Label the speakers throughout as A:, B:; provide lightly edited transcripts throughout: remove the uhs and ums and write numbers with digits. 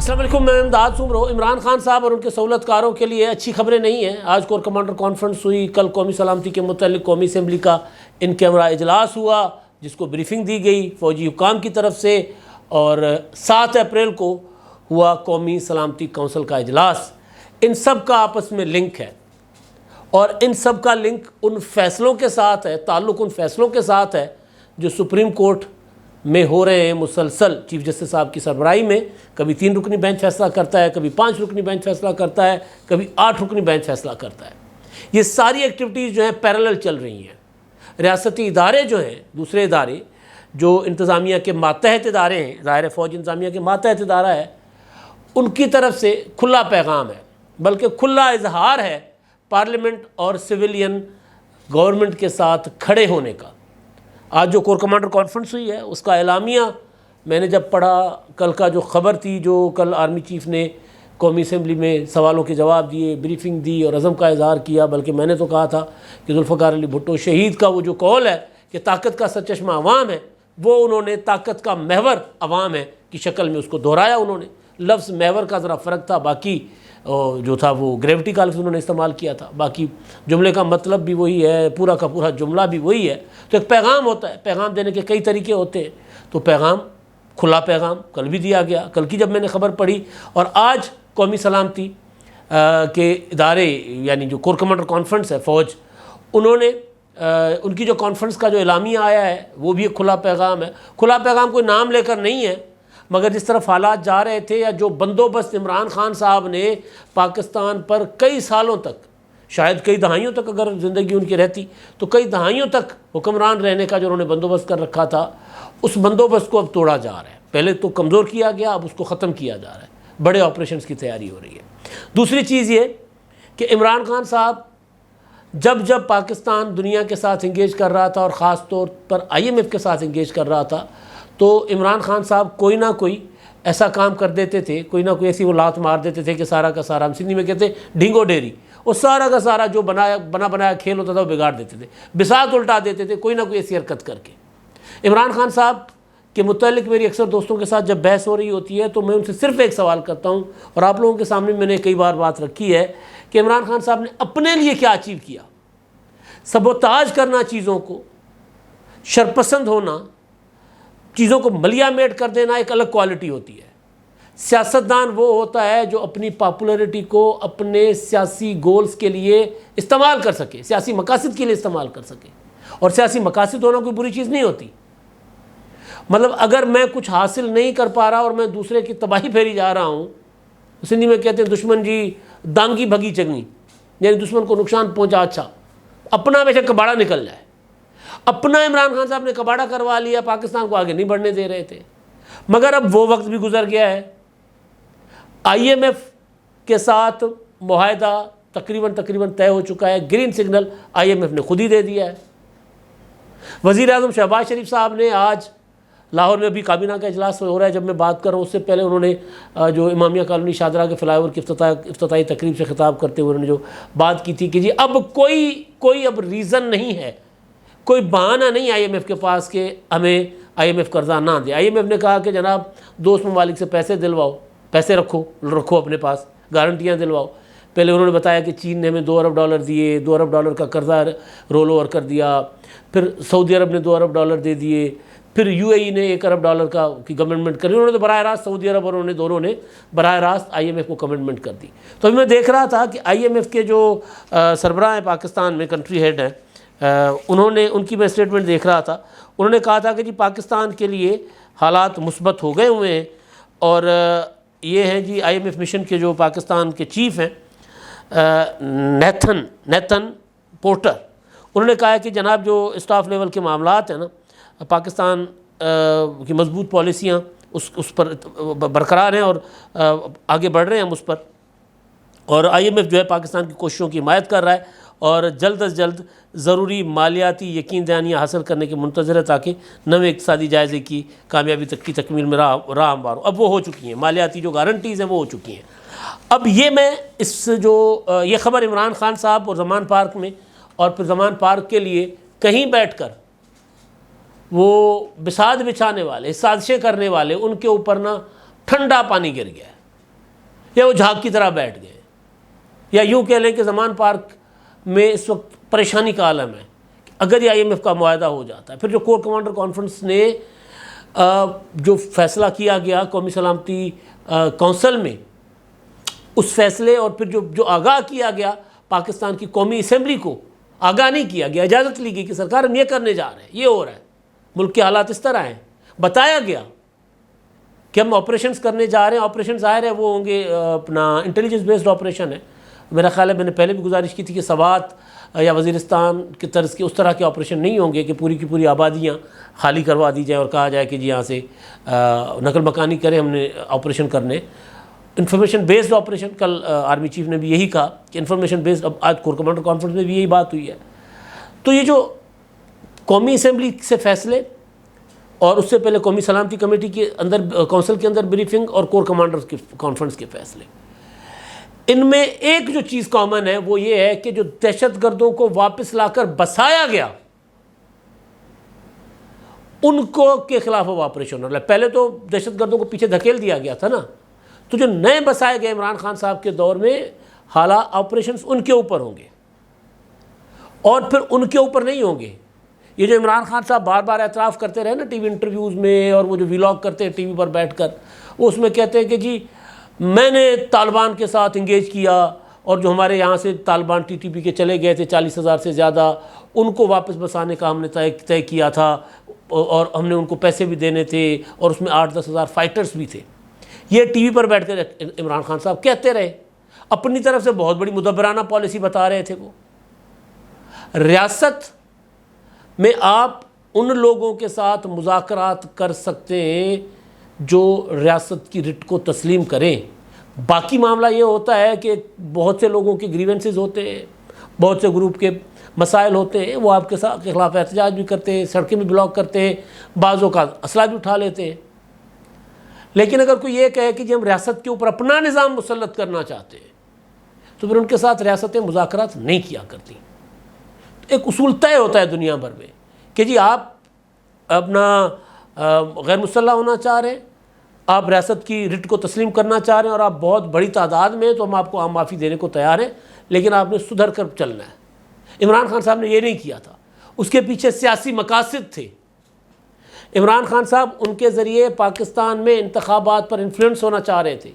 A: السلام علیکم، میں امداد سمرو۔ عمران خان صاحب اور ان کے سہولتکاروں کے لیے اچھی خبریں نہیں ہیں۔ آج کور کمانڈر کانفرنس ہوئی، کل قومی سلامتی کے متعلق قومی اسمبلی کا ان کیمرہ اجلاس ہوا جس کو بریفنگ دی گئی فوجی حکام کی طرف سے، اور 7 اپریل کو ہوا قومی سلامتی کونسل کا اجلاس۔ ان سب کا آپس میں لنک ہے، اور ان سب کا لنک ان فیصلوں کے ساتھ ہے، تعلق ان فیصلوں کے ساتھ ہے جو سپریم کورٹ میں ہو رہے ہیں مسلسل چیف جسٹس صاحب کی سربراہی میں۔ کبھی 3 رکنی بینچ فیصلہ کرتا ہے، کبھی 5 رکنی بینچ فیصلہ کرتا ہے، کبھی 8 رکنی بینچ فیصلہ کرتا ہے۔ یہ ساری ایکٹیویٹیز جو ہیں پیرالل چل رہی ہیں۔ ریاستی ادارے جو ہیں، دوسرے ادارے جو انتظامیہ کے ماتحت ادارے ہیں، ظاہر فوج انتظامیہ کے ماتحت ادارہ ہے، ان کی طرف سے کھلا پیغام ہے، بلکہ کھلا اظہار ہے پارلیمنٹ اور سویلین گورنمنٹ کے ساتھ کھڑے ہونے کا۔ آج جو کور کمانڈر کانفرنس ہوئی ہے اس کا اعلامیہ میں نے جب پڑھا، کل کا جو خبر تھی، جو کل آرمی چیف نے قومی اسمبلی میں سوالوں کے جواب دیے، بریفنگ دی اور عزم کا اظہار کیا، بلکہ میں نے تو کہا تھا کہ ذوالفقار علی بھٹو شہید کا وہ جو قول ہے کہ طاقت کا سرچشمہ عوام ہے، وہ انہوں نے طاقت کا محور عوام ہے کی شکل میں اس کو دہرایا۔ انہوں نے لفظ محور کا ذرا فرق تھا، باقی جو تھا وہ گریوٹی کا لفظ انہوں نے استعمال کیا تھا، باقی جملے کا مطلب بھی وہی ہے، پورا کا پورا جملہ بھی وہی ہے۔ تو ایک پیغام ہوتا ہے، پیغام دینے کے کئی طریقے ہوتے ہیں، تو پیغام کھلا پیغام کل بھی دیا گیا۔ کل کی جب میں نے خبر پڑھی، اور آج قومی سلامتی کے ادارے یعنی جو کور کمانڈر کانفرنس ہے فوج، انہوں نے ان کی جو کانفرنس کا جو اعلامیہ آیا ہے وہ بھی ایک کھلا پیغام ہے۔ کھلا پیغام کوئی نام لے کر نہیں ہے، مگر جس طرف حالات جا رہے تھے، یا جو بندوبست عمران خان صاحب نے پاکستان پر کئی سالوں تک، شاید کئی دہائیوں تک اگر زندگی ان کی رہتی تو کئی دہائیوں تک حکمران رہنے کا جو انہوں نے بندوبست کر رکھا تھا، اس بندوبست کو اب توڑا جا رہا ہے۔ پہلے تو کمزور کیا گیا، اب اس کو ختم کیا جا رہا ہے، بڑے آپریشنز کی تیاری ہو رہی ہے۔ دوسری چیز یہ کہ عمران خان صاحب جب پاکستان دنیا کے ساتھ انگیج کر رہا تھا، اور خاص طور پر IMF کے ساتھ انگیج کر رہا تھا، تو عمران خان صاحب کوئی نہ کوئی ایسا کام کر دیتے تھے، کوئی نہ کوئی ایسی وہ لات مار دیتے تھے کہ سارا کا سارا، ہم سندھی میں کہتے ہیں ڈھینگو ڈیری، وہ سارا کا سارا جو بنایا کھیل ہوتا تھا وہ بگاڑ دیتے تھے، بساط الٹا دیتے تھے، کوئی نہ کوئی ایسی حرکت کر کے۔ عمران خان صاحب کے متعلق میری اکثر دوستوں کے ساتھ جب بحث ہو رہی ہوتی ہے تو میں ان سے صرف ایک سوال کرتا ہوں، اور آپ لوگوں کے سامنے میں نے کئی بار بات رکھی ہے کہ عمران خان صاحب نے اپنے لیے کیا اچیو کیا۔ سبوتاج کرنا، چیزوں کو شرپسند ہونا، چیزوں کو ملیا میٹ کر دینا ایک الگ کوالٹی ہوتی ہے۔ سیاستدان وہ ہوتا ہے جو اپنی پاپولرٹی کو اپنے سیاسی گولز کے لیے استعمال کر سکے، سیاسی مقاصد کے لیے استعمال کر سکے، اور سیاسی مقاصد ہونا کوئی بری چیز نہیں ہوتی۔ مطلب اگر میں کچھ حاصل نہیں کر پا رہا اور میں دوسرے کی تباہی پھیری جا رہا ہوں، سندھی میں کہتے ہیں دشمن جی دانگی بھگی چگنی، یعنی دشمن کو نقصان پہنچا اچھا، اپنا بے شک کباڑا نکل جائے۔ اپنا عمران خان صاحب نے کباڑا کروا لیا، پاکستان کو آگے نہیں بڑھنے دے رہے تھے، مگر اب وہ وقت بھی گزر گیا ہے۔ IMF کے ساتھ معاہدہ تقریباً طے ہو چکا ہے، گرین سگنل IMF نے خود ہی دے دیا ہے۔ وزیر اعظم شہباز شریف صاحب نے آج لاہور میں بھی کابینہ کا اجلاس ہو رہا ہے، جب میں بات کر رہا ہوں اس سے پہلے انہوں نے جو امامیہ کالونی شاہدرہ کے فلائی اوور کی افتتاحی تقریب سے خطاب کرتے ہوئے انہوں نے جو بات کی تھی کہ جی اب کوئی اب ریزن نہیں ہے، کوئی بہانہ نہیں IMF کے پاس کہ ہمیں IMF قرضہ نہ دے۔ IMF نے کہا کہ جناب دوست ممالک سے پیسے دلواؤ، پیسے رکھو اپنے پاس، گارنٹیاں دلواؤ۔ پہلے انہوں نے بتایا کہ چین نے ہمیں $2 ارب دیے، $2 ارب کا قرضہ رول اوور کر دیا، پھر سعودی عرب نے $2 ارب دے دیے، پھر UAE نے $1 ارب کا کی کمٹمنٹ کری۔ انہوں نے تو براہ راست سعودی عرب اور دونوں نے براہ راست IMF کو کمٹمنٹ کر دی۔ تو ابھی میں دیکھ رہا تھا کہ IMF کے جو سربراہ ہیں پاکستان میں، کنٹری ہیڈ ہیں، انہوں نے ان کی میں اسٹیٹمنٹ دیکھ رہا تھا، انہوں نے کہا تھا کہ جی پاکستان کے لیے حالات مثبت ہو گئے ہوئے ہیں، اور یہ ہیں جی IMF مشن کے جو پاکستان کے چیف ہیں نیتھن پورٹر، انہوں نے کہا کہ جناب جو اسٹاف لیول کے معاملات ہیں نا، پاکستان کی مضبوط پالیسیاں اس پر برقرار ہیں اور آگے بڑھ رہے ہیں ہم اس پر، اور IMF جو ہے پاکستان کی کوششوں کی حمایت کر رہا ہے، اور جلد از جلد ضروری مالیاتی یقین دہانیاں حاصل کرنے کے منتظر ہے تاکہ نویں اقتصادی جائزے کی کامیابی تک کی تکمیل میں راہ ہموار ہو۔ اب وہ ہو چکی ہیں، مالیاتی جو گارنٹیز ہیں وہ ہو چکی ہیں۔ اب یہ میں یہ خبر عمران خان صاحب اور زمان پارک میں، اور پھر زمان پارک کے لیے کہیں بیٹھ کر وہ بساط بچھانے والے، سازشیں کرنے والے، ان کے اوپر نا ٹھنڈا پانی گر گیا ہے۔ یا وہ جھاگ کی طرح بیٹھ گئے، یا یوں کہہ لیں کہ زمان پارک میں اس وقت پریشانی کا عالم ہے اگر یہ IMF کا معاہدہ ہو جاتا ہے۔ پھر جو کور کمانڈر کانفرنس نے جو فیصلہ کیا گیا قومی سلامتی کونسل میں، اس فیصلے اور پھر جو آگاہ کیا گیا پاکستان کی قومی اسمبلی کو، آگاہ نہیں کیا گیا، اجازت لی گئی کہ سرکار ہم یہ کرنے جا رہے ہیں، یہ ہو رہا ہے، ملک کے حالات اس طرح ہیں، بتایا گیا کہ ہم آپریشنز کرنے جا رہے ہیں۔ آپریشن ظاہر ہے وہ ہوں گے اپنا انٹیلیجنس بیسڈ آپریشن ہے، میرا خیال ہے میں نے پہلے بھی گزارش کی تھی کہ سوات یا وزیرستان کی طرز کے اس طرح کے آپریشن نہیں ہوں گے کہ پوری کی پوری آبادیاں خالی کروا دی جائیں اور کہا جائے کہ جی یہاں سے نقل مکانی کریں، ہم نے آپریشن کرنے۔ انفارمیشن بیسڈ آپریشن، کل آرمی چیف نے بھی یہی کہا کہ انفارمیشن بیسڈ، اب آج کور کمانڈر کانفرنس میں بھی یہی بات ہوئی ہے۔ تو یہ جو قومی اسمبلی سے فیصلے اور اس سے پہلے قومی سلامتی کمیٹی کے اندر، کونسل کے اندر بریفنگ اور کور کمانڈر کی کانفرنس کے فیصلے، ان میں ایک جو چیز کامن ہے وہ یہ ہے کہ جو دہشت گردوں کو واپس لا کر بسایا گیا ان کو کے خلاف وہ آپریشن ہو رہا ہے۔ پہلے تو دہشت گردوں کو پیچھے دھکیل دیا گیا تھا نا، تو جو نئے بسائے گئے عمران خان صاحب کے دور میں حالات آپریشنز ان کے اوپر ہوں گے، اور پھر ان کے اوپر نہیں ہوں گے۔ یہ جو عمران خان صاحب بار بار اعتراف کرتے رہے نا ٹی وی انٹرویوز میں، اور وہ جو ویلاگ کرتے ہیں ٹی وی پر بیٹھ کر، وہ اس میں کہتے ہیں کہ جی میں نے طالبان کے ساتھ انگیج کیا، اور جو ہمارے یہاں سے طالبان TTP کے چلے گئے تھے 40,000 سے زیادہ، ان کو واپس بسانے کا ہم نے طے کیا تھا، اور ہم نے ان کو پیسے بھی دینے تھے، اور اس میں 8-10 ہزار فائٹرز بھی تھے۔ یہ ٹی وی پر بیٹھ کر عمران خان صاحب کہتے رہے، اپنی طرف سے بہت بڑی مدبرانہ پالیسی بتا رہے تھے۔ وہ ریاست میں آپ ان لوگوں کے ساتھ مذاکرات کر سکتے ہیں جو ریاست کی رٹ کو تسلیم کریں، باقی معاملہ یہ ہوتا ہے کہ بہت سے لوگوں کے گریونسز ہوتے ہیں، بہت سے گروپ کے مسائل ہوتے ہیں، وہ آپ کے خلاف احتجاج بھی کرتے ہیں، سڑکیں بھی بلاک کرتے ہیں، بعضوں کا اسلحہ بھی اٹھا لیتے ہیں۔ لیکن اگر کوئی یہ کہے کہ جی ہم ریاست کے اوپر اپنا نظام مسلط کرنا چاہتے ہیں، تو پھر ان کے ساتھ ریاستیں مذاکرات نہیں کیا کرتی۔ ایک اصول طے ہوتا ہے دنیا بھر میں کہ جی آپ اپنا غیر مسلح ہونا چاہ رہے ہیں، آپ ریاست کی رٹ کو تسلیم کرنا چاہ رہے ہیں، اور آپ بہت بڑی تعداد میں ہیں، تو ہم آپ کو عام معافی دینے کو تیار ہیں، لیکن آپ نے سدھر کر چلنا ہے۔ عمران خان صاحب نے یہ نہیں کیا تھا، اس کے پیچھے سیاسی مقاصد تھے۔ عمران خان صاحب ان کے ذریعے پاکستان میں انتخابات پر انفلوئنس ہونا چاہ رہے تھے۔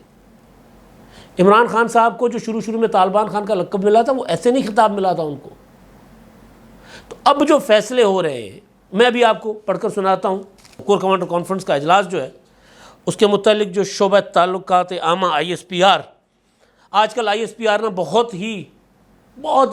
A: عمران خان صاحب کو جو شروع میں طالبان خان کا لقب ملا تھا، وہ ایسے نہیں خطاب ملا تھا ان کو۔ تو اب جو فیصلے ہو رہے ہیں، میں ابھی آپ کو پڑھ کر سناتا ہوں۔ کور کمانڈر کانفرنس کا اجلاس جو ہے، اس کے متعلق جو شعبہ تعلقات عامہ ISPR، آج کل ISPR نا بہت ہی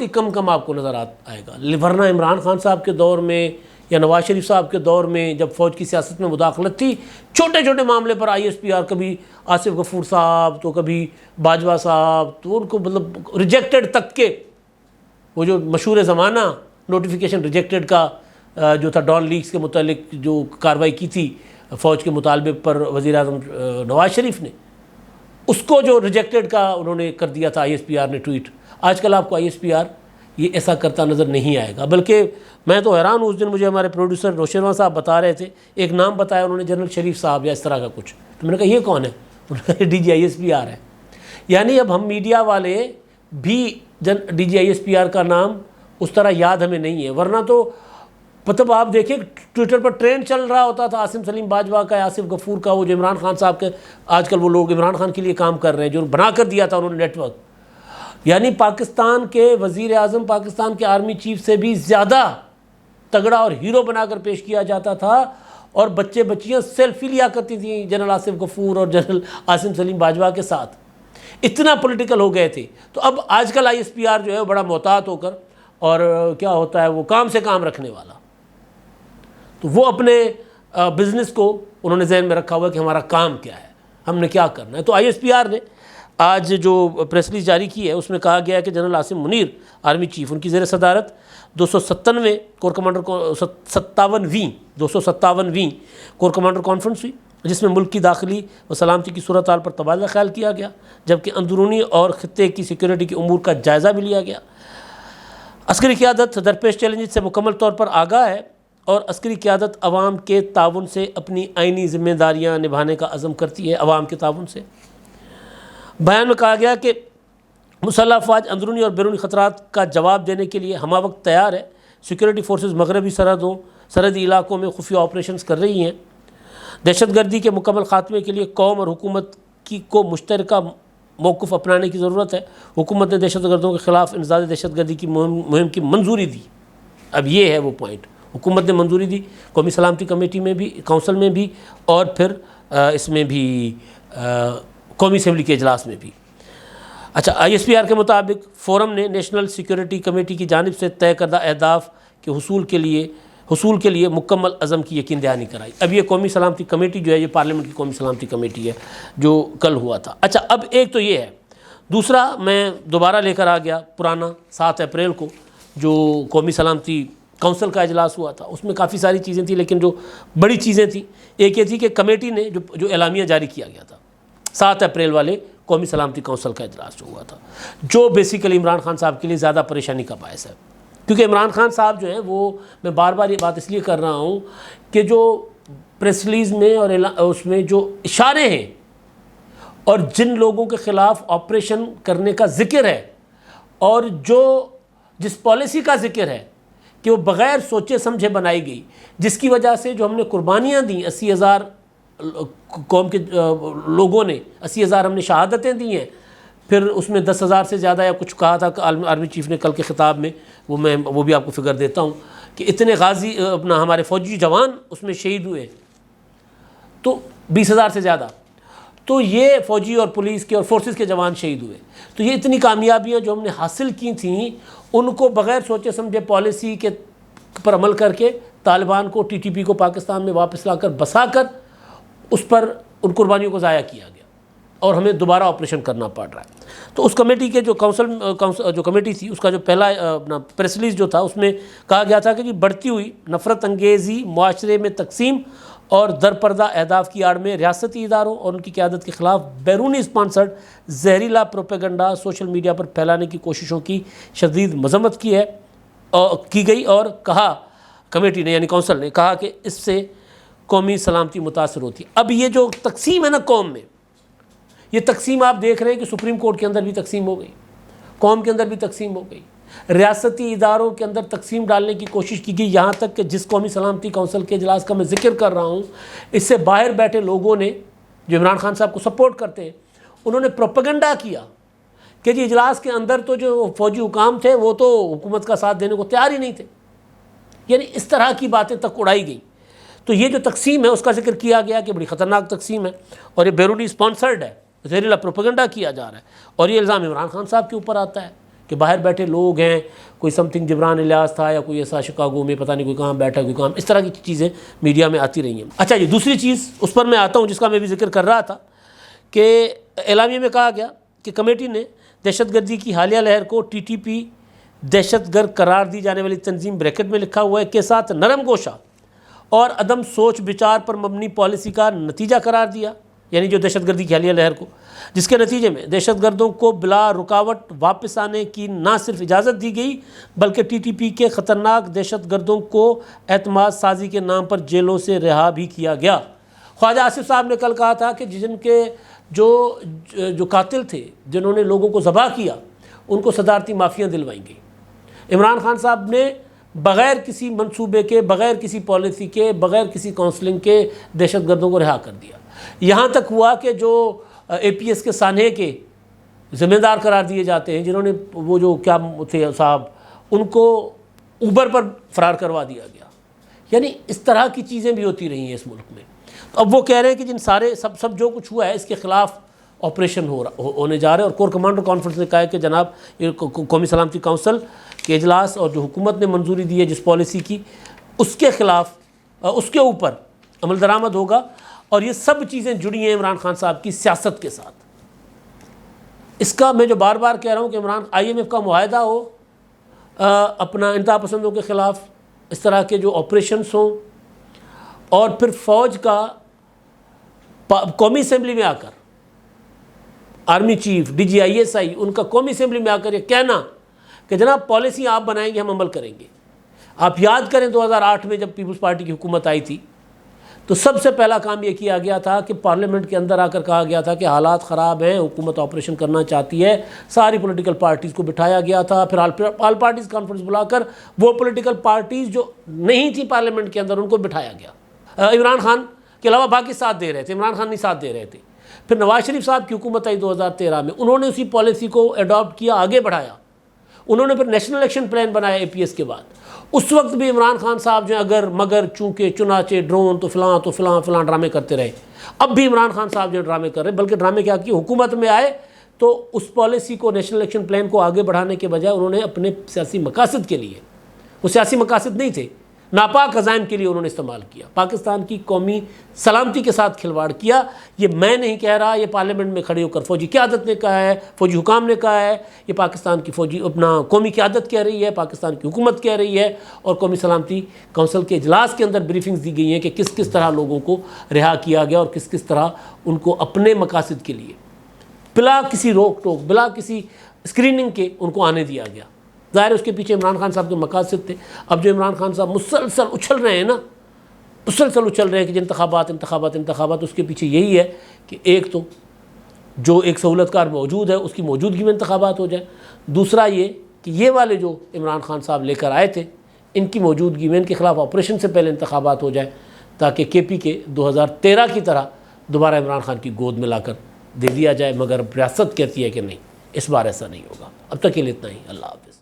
A: کم آپ کو نظر آئے گا، ورنہ عمران خان صاحب کے دور میں یا نواز شریف صاحب کے دور میں جب فوج کی سیاست میں مداخلت تھی، چھوٹے چھوٹے معاملے پر ISPR، کبھی آصف غفور صاحب تو کبھی باجوہ صاحب، تو ان کو مطلب ریجیکٹڈ تک کے، وہ جو مشہور زمانہ نوٹیفیکیشن ریجیکٹڈ کا جو تھا ڈان لیکس کے متعلق جو کارروائی کی تھی فوج کے مطالبے پر وزیر اعظم نواز شریف نے، اس کو جو ریجیکٹڈ کا انہوں نے کر دیا تھا ISPR نے ٹویٹ۔ آج کل آپ کو ISPR یہ ایسا کرتا نظر نہیں آئے گا، بلکہ میں تو حیران ہوں، اس دن مجھے ہمارے پروڈیوسر روشنوا صاحب بتا رہے تھے، ایک نام بتایا انہوں نے جنرل شریف صاحب یا اس طرح کا کچھ، تو میں نے کہا یہ کون ہے؟ انہوں نے کہا DG ISPR ہے۔ یعنی اب ہم میڈیا والے بھی DG ISPR کا نام اس طرح یاد ہمیں نہیں ہے، ورنہ تو مطلب آپ دیکھیں ٹویٹر پر ٹرینڈ چل رہا ہوتا تھا عاصم سلیم باجوہ کا، آصف غفور کا، وہ جو عمران خان صاحب کے آج کل وہ لوگ عمران خان کے لیے کام کر رہے ہیں، جو بنا کر دیا تھا انہوں نے نیٹ ورک۔ یعنی پاکستان کے وزیر اعظم پاکستان کے آرمی چیف سے بھی زیادہ تگڑا اور ہیرو بنا کر پیش کیا جاتا تھا، اور بچے بچیاں سیلفی لیا کرتی تھیں جنرل آصف غفور اور جنرل عاصم سلیم باجوہ کے ساتھ، اتنا پولیٹیکل ہو گئے تھے۔ تو اب آج کل ISPR جو ہے بڑا محتاط ہو کر، اور کیا ہوتا ہے وہ کام سے کام رکھنے والا، تو وہ اپنے بزنس کو انہوں نے ذہن میں رکھا ہوا کہ ہمارا کام کیا ہے، ہم نے کیا کرنا ہے۔ تو ISPR نے آج جو پریس ریلیز جاری کی ہے، اس میں کہا گیا ہے کہ general Asim Munir army chief, ان کی زیر صدارت 297ویں کور کمانڈر 257ویں کور کمانڈر کانفرنس ہوئی، جس میں ملک کی داخلی و سلامتی کی صورتحال پر تبادلہ خیال کیا گیا، جبکہ اندرونی اور خطے کی سیکیورٹی کے امور کا جائزہ بھی لیا گیا۔ عسکری قیادت درپیش چیلنجز سے مکمل طور پر آگاہ ہے، اور عسکری قیادت عوام کے تعاون سے اپنی آئینی ذمہ داریاں نبھانے کا عزم کرتی ہے، عوام کے تعاون سے۔ بیان میں کہا گیا کہ مسلح افواج اندرونی اور بیرونی خطرات کا جواب دینے کے لیے ہمہ وقت تیار ہے۔ سیکورٹی فورسز مغربی سرحدی علاقوں میں خفیہ آپریشنز کر رہی ہیں۔ دہشت گردی کے مکمل خاتمے کے لیے قوم اور حکومت کو مشترکہ موقف اپنانے کی ضرورت ہے۔ حکومت نے دہشت گردوں کے خلاف انسداد دہشت گردی کی مہم کی منظوری دی۔ اب یہ ہے وہ پوائنٹ، حکومت نے منظوری دی، قومی سلامتی کمیٹی میں بھی، کونسل میں بھی، اور پھر اس میں بھی قومی اسمبلی کے اجلاس میں بھی۔ اچھا، ISPR کے مطابق فورم نے نیشنل سیکورٹی کمیٹی کی جانب سے طے کردہ اہداف کے حصول کے لیے مکمل عزم کی یقین دہانی کرائی۔ اب یہ قومی سلامتی کمیٹی جو ہے، یہ پارلیمنٹ کی قومی سلامتی کمیٹی ہے جو کل ہوا تھا۔ اچھا، اب ایک تو یہ ہے، دوسرا میں دوبارہ لے کر آ گیا پرانا 7 اپریل کو جو قومی سلامتی کونسل کا اجلاس ہوا تھا، اس میں کافی ساری چیزیں تھیں، لیکن جو بڑی چیزیں تھیں ایک یہ تھی کہ کمیٹی نے جو اعلامیہ جاری کیا گیا تھا 7 اپریل والے قومی سلامتی کونسل کا اجلاس جو ہوا تھا، جو بیسیکلی عمران خان صاحب کے لیے زیادہ پریشانی کا باعث ہے، کیونکہ عمران خان صاحب جو ہیں وہ، میں بار بار یہ بات اس لیے کر رہا ہوں کہ جو پریس ریلیز میں اور اس میں جو اشارے ہیں اور جن لوگوں کے خلاف آپریشن کرنے کا ذکر ہے اور جس پالیسی کا ذکر ہے کہ وہ بغیر سوچے سمجھے بنائی گئی، جس کی وجہ سے جو ہم نے قربانیاں دیں، 80,000 قوم کے لوگوں نے، 80,000 ہم نے شہادتیں دی ہیں، پھر اس میں 10,000 سے زیادہ یا کچھ کہا تھا آرمی چیف نے کل کے خطاب میں، وہ بھی آپ کو فگر دیتا ہوں کہ اتنے غازی ہمارے فوجی جوان اس میں شہید ہوئے، تو 20,000 سے زیادہ، تو یہ فوجی اور پولیس کے اور فورسز کے جوان شہید ہوئے۔ تو یہ اتنی کامیابیاں جو ہم نے حاصل کی تھیں، ان کو بغیر سوچے سمجھے پالیسی کے پر عمل کر کے طالبان کو، TTP کو پاکستان میں واپس لا کر بسا کر اس پر ان قربانیوں کو ضائع کیا گیا اور ہمیں دوبارہ آپریشن کرنا پڑ رہا ہے۔ تو اس کمیٹی کے جو کمیٹی تھی، اس کا جو پہلا اپنا پریس ریلیز جو تھا، اس میں کہا گیا تھا کہ بڑھتی ہوئی نفرت انگیزی، معاشرے میں تقسیم اور درپردہ اہداف کی آڑ میں ریاستی اداروں اور ان کی قیادت کے خلاف بیرونی اسپانسرڈ زہریلا پروپیگنڈا سوشل میڈیا پر پھیلانے کی کوششوں کی شدید مذمت کی گئی، اور کہا کمیٹی نے، یعنی کونسل نے کہا کہ اس سے قومی سلامتی متاثر ہوتی ہے۔ اب یہ جو تقسیم ہے نا قوم میں، یہ تقسیم آپ دیکھ رہے ہیں کہ سپریم کورٹ کے اندر بھی تقسیم ہو گئی، قوم کے اندر بھی تقسیم ہو گئی، ریاستی اداروں کے اندر تقسیم ڈالنے کی کوشش کی گئی، یہاں تک کہ جس قومی سلامتی کونسل کے اجلاس کا میں ذکر کر رہا ہوں، اس سے باہر بیٹھے لوگوں نے جو عمران خان صاحب کو سپورٹ کرتے ہیں، انہوں نے پروپیگنڈا کیا کہ جی اجلاس کے اندر تو جو فوجی حکام تھے وہ تو حکومت کا ساتھ دینے کو تیار ہی نہیں تھے، یعنی اس طرح کی باتیں تک اڑائی گئیں۔ تو یہ جو تقسیم ہے اس کا ذکر کیا گیا کہ بڑی خطرناک تقسیم ہے اور یہ بیرونی اسپانسرڈ ہے، زہریلا پروپیگنڈا کیا جا رہا ہے، اور یہ الزام عمران خان صاحب کے اوپر آتا ہے کہ باہر بیٹھے لوگ ہیں، کوئی سم تھنگ جبران الیاس تھا یا کوئی ایسا شکاگو میں پتہ نہیں کوئی کہاں بیٹھا، کوئی کہاں، اس طرح کی چیزیں میڈیا میں آتی رہی ہیں۔ اچھا، یہ دوسری چیز اس پر میں آتا ہوں جس کا میں بھی ذکر کر رہا تھا کہ اعلامیے میں کہا گیا کہ کمیٹی نے دہشت گردی کی حالیہ لہر کو TTP دہشت گرد قرار دی جانے والی تنظیم بریکٹ میں لکھا ہوا ہے کے ساتھ نرم گوشہ اور عدم سوچ بچار پر مبنی پالیسی کا نتیجہ قرار دیا، یعنی جو دہشت گردی کی حالیہ لہر کو، جس کے نتیجے میں دہشت گردوں کو بلا رکاوٹ واپس آنے کی نہ صرف اجازت دی گئی بلکہ TTP کے خطرناک دہشت گردوں کو اعتماد سازی کے نام پر جیلوں سے رہا بھی کیا گیا۔ خواجہ آصف صاحب نے کل کہا تھا کہ جن کے جو قاتل تھے، جنہوں نے لوگوں کو ذبح کیا، ان کو صدارتی معافیاں دلوائیں گئی۔ عمران خان صاحب نے بغیر کسی منصوبے کے، بغیر کسی پالیسی کے، بغیر کسی کونسلنگ کے دہشت گردوں کو رہا کر دیا۔ یہاں تک ہوا کہ جو APS کے سانحے کے ذمہ دار قرار دیے جاتے ہیں، جنہوں نے وہ جو کیا تھے صاحب، ان کو اوبر پر فرار کروا دیا گیا۔ یعنی اس طرح کی چیزیں بھی ہوتی رہی ہیں اس ملک میں۔ تو اب وہ کہہ رہے ہیں کہ جن سارے سب جو کچھ ہوا ہے اس کے خلاف آپریشن ہونے جا رہے ہیں، اور کور کمانڈر کانفرنس نے کہا ہے کہ جناب یہ قومی سلامتی کونسل کے اجلاس اور جو حکومت نے منظوری دی ہے جس پالیسی کی، اس کے خلاف، اس کے اوپر عمل درآمد ہوگا، اور یہ سب چیزیں جڑی ہیں عمران خان صاحب کی سیاست کے ساتھ۔ اس کا میں جو بار بار کہہ رہا ہوں کہ IMF کا معاہدہ ہو اپنا انتہا پسندوں کے خلاف، اس طرح کے جو آپریشنس ہوں، اور پھر فوج کا قومی اسمبلی میں آ کر آرمی چیف، DG ISI، ان کا قومی اسمبلی میں آ کر یہ کہنا کہ جناب پالیسی آپ بنائیں گے، ہم عمل کریں گے۔ آپ یاد کریں 2008 میں جب پیپلز پارٹی کی حکومت آئی تھی تو سب سے پہلا کام یہ کیا گیا تھا کہ پارلیمنٹ کے اندر آ کر کہا گیا تھا کہ حالات خراب ہیں، حکومت آپریشن کرنا چاہتی ہے، ساری پولیٹیکل پارٹیز کو بٹھایا گیا تھا، پھر آل پارٹیز کانفرنس بلا کر وہ پولیٹیکل پارٹیز جو نہیں تھی پارلیمنٹ کے اندر ان کو بٹھایا گیا۔ عمران خان کے علاوہ باقی ساتھ دے رہے تھے، عمران خان نہیں ساتھ دے رہے تھے۔ پھر نواز شریف صاحب کی حکومت آئی 2013 میں، انہوں نے اسی پالیسی کو اڈاپٹ کیا، آگے بڑھایا۔ انہوں نے پھر نیشنل الیکشن پلان بنایا اے پی ایس کے بعد۔ اس وقت بھی عمران خان صاحب جو ہیں اگر مگر چونکہ چنانچہ ڈرون تو فلاں ڈرامے کرتے رہے۔ اب بھی عمران خان صاحب جو ڈرامے کر رہے ہیں، بلکہ ڈرامے کیا کیے، حکومت میں آئے تو اس پالیسی کو، نیشنل الیکشن پلان کو آگے بڑھانے کے بجائے انہوں نے اپنے سیاسی مقاصد کے لیے، وہ سیاسی مقاصد نہیں تھے، ناپاک عزائم کے لیے انہوں نے استعمال کیا۔ پاکستان کی قومی سلامتی کے ساتھ کھلواڑ کیا۔ یہ میں نہیں کہہ رہا، یہ پارلیمنٹ میں کھڑے ہو کر فوجی قیادت نے کہا ہے، فوجی حکام نے کہا ہے، یہ پاکستان کی قومی قیادت کہہ رہی ہے، پاکستان کی حکومت کہہ رہی ہے، اور قومی سلامتی کونسل کے اجلاس کے اندر بریفنگز دی گئی ہیں کہ کس کس طرح لوگوں کو رہا کیا گیا اور کس کس طرح ان کو اپنے مقاصد کے لیے بلا کسی روک ٹوک، بلا کسی اسکریننگ کے ان کو آنے دیا گیا۔ ظاہر ہے اس کے پیچھے عمران خان صاحب کے مقاصد تھے۔ اب جو عمران خان صاحب مسلسل اچھل رہے ہیں نا، مسلسل اچھل رہے ہیں کہ انتخابات، اس کے پیچھے یہی ہے کہ ایک تو جو ایک سہولت کار موجود ہے اس کی موجودگی میں انتخابات ہو جائے، دوسرا یہ کہ یہ والے جو عمران خان صاحب لے کر آئے تھے ان کی موجودگی میں ان کے خلاف آپریشن سے پہلے انتخابات ہو جائے، تاکہ کے پی کے 2013 کی طرح دوبارہ عمران خان کی گود میں لا کر دے دیا جائے۔ مگر ریاست کہتی ہے کہ نہیں، اس بار ایسا نہیں ہوگا۔ اب تک کے لیے اتنا ہی، اللہ حافظ۔